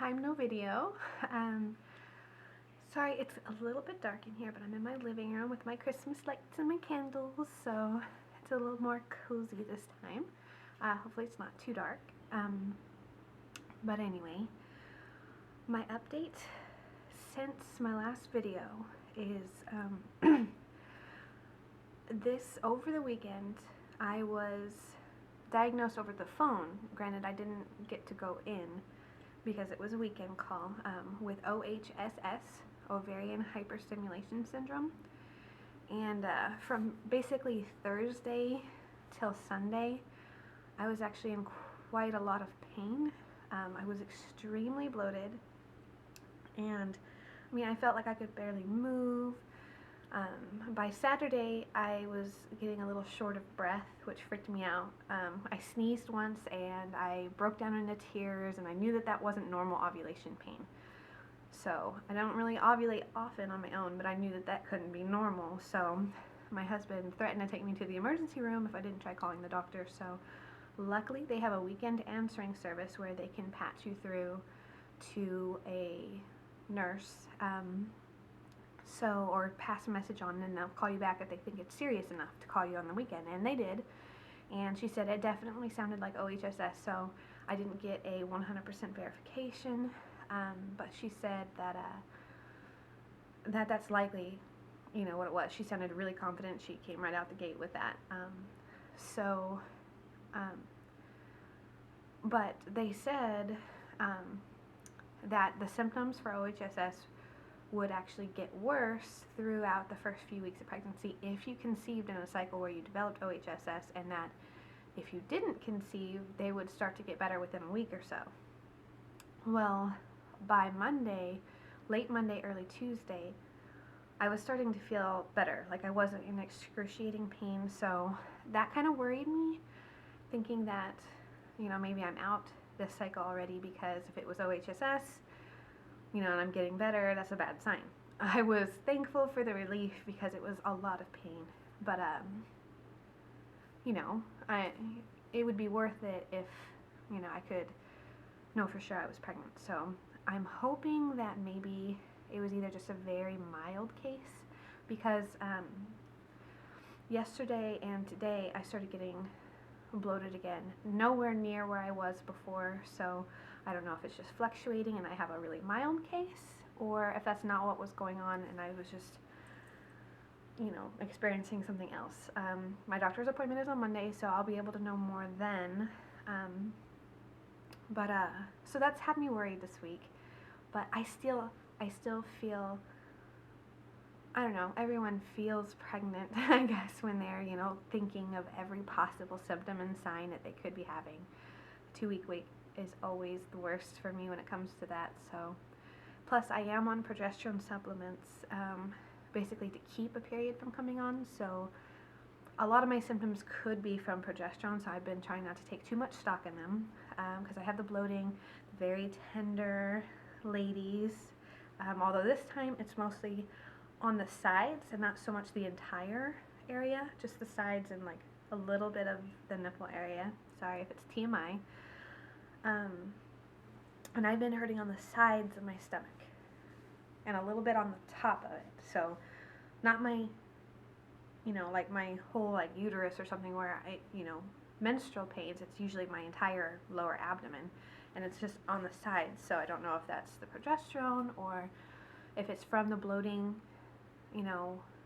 time, no video. Sorry, it's a little bit dark in here, but I'm in my living room with my Christmas lights and my candles, so it's a little more cozy this time. Hopefully it's not too dark. But anyway, my update since my last video is over the weekend I was diagnosed over the phone. Granted, I didn't get to go in because it was a weekend call, with OHSS, ovarian hyperstimulation syndrome. And from basically Thursday till Sunday, I was actually in quite a lot of pain. I was extremely bloated, and I mean, I felt like I could barely move. By Saturday, I was getting a little short of breath, which freaked me out. I sneezed once and I broke down into tears, and I knew that that wasn't normal ovulation pain. So I don't really ovulate often on my own, but I knew that that couldn't be normal. So my husband threatened to take me to the emergency room if I didn't try calling the doctor. So luckily they have a weekend answering service where they can patch you through to a nurse, or pass a message on, and they'll call you back if they think it's serious enough to call you on the weekend. And they did. And she said it definitely sounded like OHSS, so I didn't get a 100% verification, but she said that that's likely, what it was. She sounded really confident. She came right out the gate with that. But they said that the symptoms for OHSS would actually get worse throughout the first few weeks of pregnancy if you conceived in a cycle where you developed OHSS, and that if you didn't conceive, they would start to get better within a week or so. Well, by Monday, late Monday, early Tuesday, I was starting to feel better. Like I wasn't in excruciating pain, so that kind of worried me, thinking that, maybe I'm out this cycle already, because if it was OHSS, and I'm getting better, that's a bad sign. I was thankful for the relief because it was a lot of pain, but it would be worth it if I could know for sure I was pregnant. So I'm hoping that maybe it was either just a very mild case, because yesterday and today I started getting bloated again, nowhere near where I was before. So I don't know if it's just fluctuating and I have a really mild case, or if that's not what was going on and I was just, experiencing something else. My doctor's appointment is on Monday, so I'll be able to know more then. So that's had me worried this week. But I still feel, I don't know, everyone feels pregnant, I guess, when they're, thinking of every possible symptom and sign that they could be having. 2-week wait is always the worst for me when it comes to that. So, plus I am on progesterone supplements, basically to keep a period from coming on. So a lot of my symptoms could be from progesterone, so I've been trying not to take too much stock in them, because I have the bloating, very tender ladies, although this time it's mostly on the sides and not so much the entire area, just the sides and like a little bit of the nipple area. Sorry if it's TMI. And I've been hurting on the sides of my stomach and a little bit on the top of it. So not my, like my whole uterus or something where I, menstrual pains. It's usually my entire lower abdomen, and it's just on the sides. So I don't know if that's the progesterone or if it's from the bloating,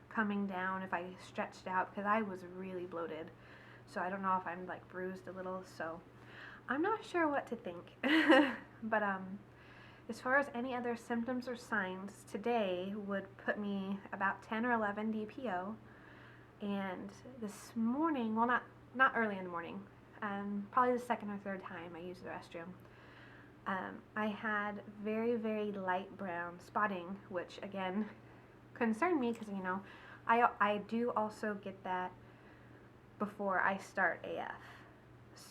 coming down, if I stretched out, because I was really bloated. So I don't know if I'm like bruised a little. So I'm not sure what to think. But as far as any other symptoms or signs, today would put me about 10 or 11 DPO. And this morning, well, not early in the morning, probably the second or third time I used the restroom, I had very, very light brown spotting, which again concerned me because, I do also get that before I start AF.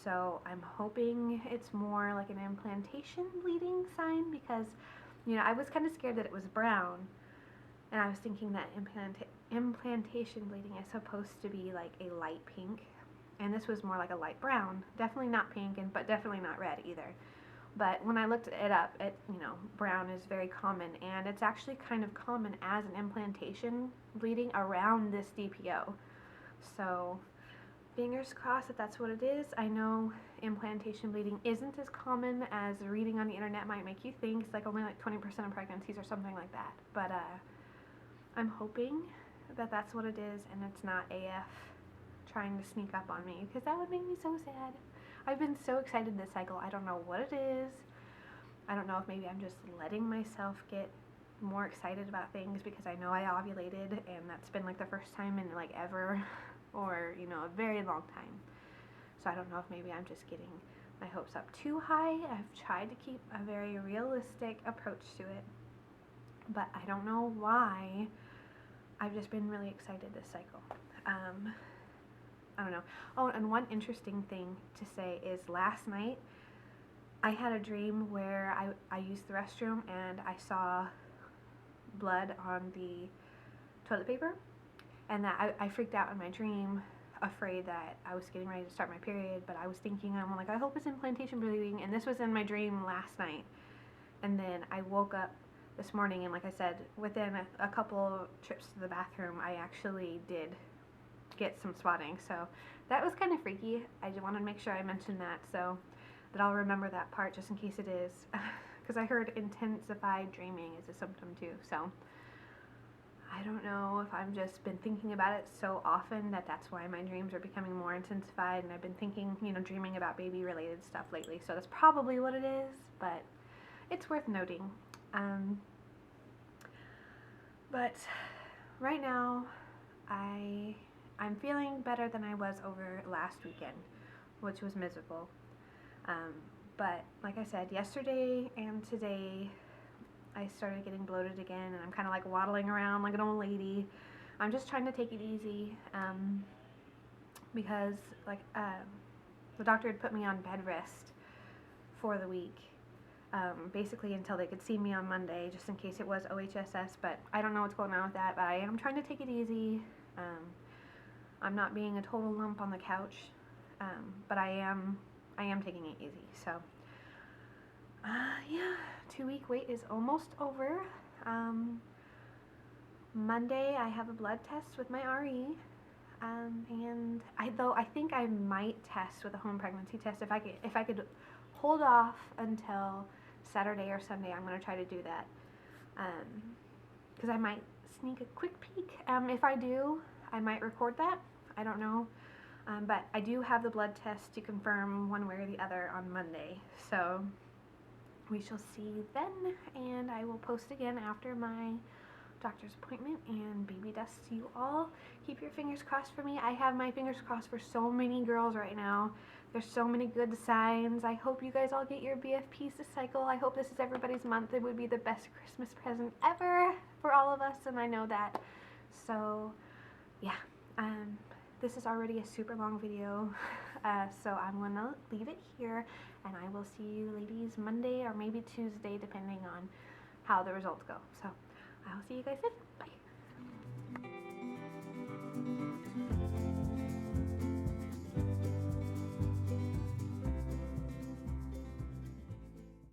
So I'm hoping it's more like an implantation bleeding sign, because, I was kind of scared that it was brown, and I was thinking that implantation bleeding is supposed to be like a light pink, and this was more like a light brown. Definitely not pink, but definitely not red either, But when I looked it up, brown is very common, and it's actually kind of common as an implantation bleeding around this DPO. So fingers crossed that that's what it is. I know implantation bleeding isn't as common as reading on the internet might make you think. It's like only like 20% of pregnancies or something like that. But I'm hoping that that's what it is and it's not AF trying to sneak up on me, because that would make me so sad. I've been so excited this cycle. I don't know what it is. I don't know if maybe I'm just letting myself get more excited about things because I know I ovulated and that's been like the first time in like ever, or a very long time. So I don't know if maybe I'm just getting my hopes up too high. I've tried to keep a very realistic approach to it, but I don't know why. I've just been really excited this cycle. I don't know. Oh, and one interesting thing to say is last night I had a dream where I used the restroom and I saw blood on the toilet paper, and that I freaked out in my dream, afraid that I was getting ready to start my period, but I was thinking, I'm like, I hope it's implantation bleeding, and this was in my dream last night. And then I woke up this morning, and like I said, within a couple trips to the bathroom, I actually did get some spotting. So that was kind of freaky. I just wanted to make sure I mentioned that so that I'll remember that part just in case it is, because I heard intensified dreaming is a symptom too. So I don't know if I've just been thinking about it so often that that's why my dreams are becoming more intensified, and I've been thinking, dreaming about baby related stuff lately, so that's probably what it is, but it's worth noting. But right now I'm feeling better than I was over last weekend, which was miserable. But like I said, yesterday and today I started getting bloated again, and I'm kind of like waddling around like an old lady. I'm just trying to take it easy, because the doctor had put me on bed rest for the week, basically until they could see me on Monday, just in case it was OHSS, but I don't know what's going on with that, but I am trying to take it easy. I'm not being a total lump on the couch, but I am taking it easy. So yeah, 2-week wait is almost over. Monday I have a blood test with my RE, and I think I might test with a home pregnancy test. If I could hold off until Saturday or Sunday, I'm going to try to do that, because I might sneak a quick peek. If I do, I might record that. I don't know. But I do have the blood test to confirm one way or the other on Monday. So we shall see then, and I will post again after my doctor's appointment. And baby dust to you all. Keep your fingers crossed for me. I have my fingers crossed for so many girls right now. There's so many good signs. I hope you guys all get your BFPs this cycle. I hope this is everybody's month. It would be the best Christmas present ever for all of us, and I know that. So yeah, this is already a super long video, so I'm gonna leave it here, and I will see you ladies Monday or maybe Tuesday, depending on how the results go. So I'll see you guys then. Bye.